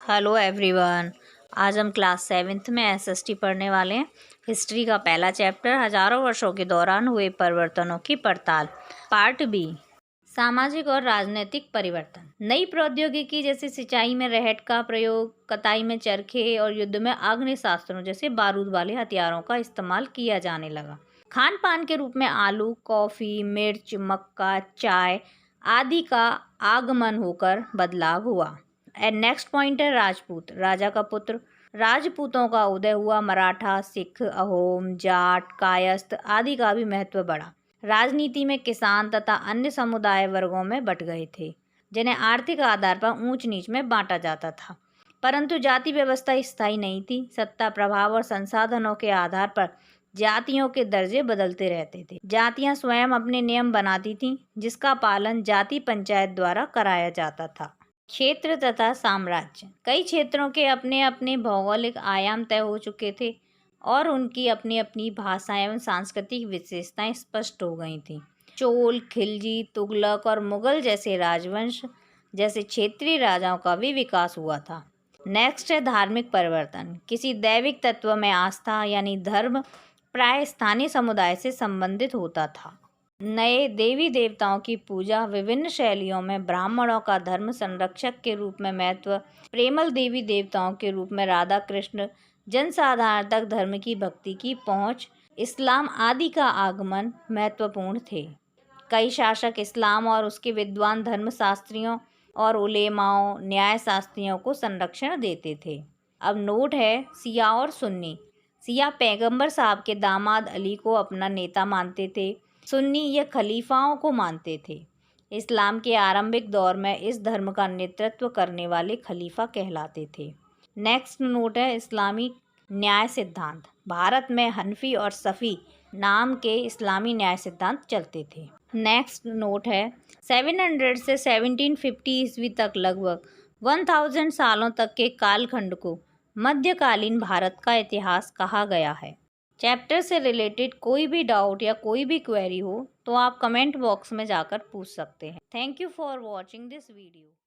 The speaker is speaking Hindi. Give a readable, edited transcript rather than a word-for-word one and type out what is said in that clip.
Hello everyone. आज हम क्लास 7th में एसएसटी पढ़ने वाले हैं। हिस्ट्री का पहला चैप्टर हजारों वर्षों के दौरान हुए परिवर्तनों की पड़ताल, पार्ट बी। सामाजिक और राजनीतिक परिवर्तन। नई प्रौद्योगिकी जैसे सिंचाई में रहट का प्रयोग, कताई में चरखे और युद्ध में आग्नेयास्त्रों जैसे बारूद वाले हथियारों का इस्तेमाल किया जाने लगा। खान पान के रूप में आलू, कॉफ़ी, मिर्च, मक्का, चाय आदि का आगमन होकर बदलाव हुआ। एंड नेक्स्ट पॉइंट है राजपूत, राजा का पुत्र। राजपूतों का उदय हुआ। मराठा, सिख, अहोम, जाट, कायस्थ आदि का भी महत्व बढ़ा। राजनीति में किसान तथा अन्य समुदाय वर्गों में बट गए थे, जिन्हें आर्थिक आधार पर ऊंच नीच में बांटा जाता था। परंतु जाति व्यवस्था स्थायी नहीं थी। सत्ता, प्रभाव और संसाधनों के आधार पर जातियों के दर्जे बदलते रहते थे। जातियां स्वयं अपने नियम बनाती थीं, जिसका पालन जाति पंचायत द्वारा कराया जाता था। क्षेत्र तथा साम्राज्य। कई क्षेत्रों के अपने अपने भौगोलिक आयाम तय हो चुके थे और उनकी अपनी अपनी भाषा एवं सांस्कृतिक विशेषताएं स्पष्ट हो गई थीं। चोल, खिलजी, तुगलक और मुगल जैसे राजवंश जैसे क्षेत्रीय राजाओं का भी विकास हुआ था। नेक्स्ट है धार्मिक परिवर्तन। किसी दैविक तत्व में आस्था यानी धर्म प्राय स्थानीय समुदाय से संबंधित होता था। नए देवी देवताओं की पूजा, विभिन्न शैलियों में ब्राह्मणों का धर्म संरक्षक के रूप में महत्व, प्रेमल देवी देवताओं के रूप में राधा कृष्ण, जनसाधारण तक धर्म की भक्ति की पहुंच, इस्लाम आदि का आगमन महत्वपूर्ण थे। कई शासक इस्लाम और उसके विद्वान धर्मशास्त्रियों और उलेमाओं, न्याय शास्त्रियों को संरक्षण देते थे। अब नोट है सिया और सुन्नी। सिया पैगंबर साहब के दामाद अली को अपना नेता मानते थे। सुन्नी ये खलीफाओं को मानते थे। इस्लाम के आरंभिक दौर में इस धर्म का नेतृत्व करने वाले खलीफा कहलाते थे। नेक्स्ट नोट है इस्लामी न्याय सिद्धांत। भारत में हनफी और सफ़ी नाम के इस्लामी न्याय सिद्धांत चलते थे। नेक्स्ट नोट है 700 से 1750 ईस्वी तक लगभग 1000 सालों तक के कालखंड को मध्यकालीन भारत का इतिहास कहा गया है। चैप्टर से रिलेटेड कोई भी डाउट या कोई भी क्वेरी हो तो आप कमेंट बॉक्स में जाकर पूछ सकते हैं। Thank you for watching this video.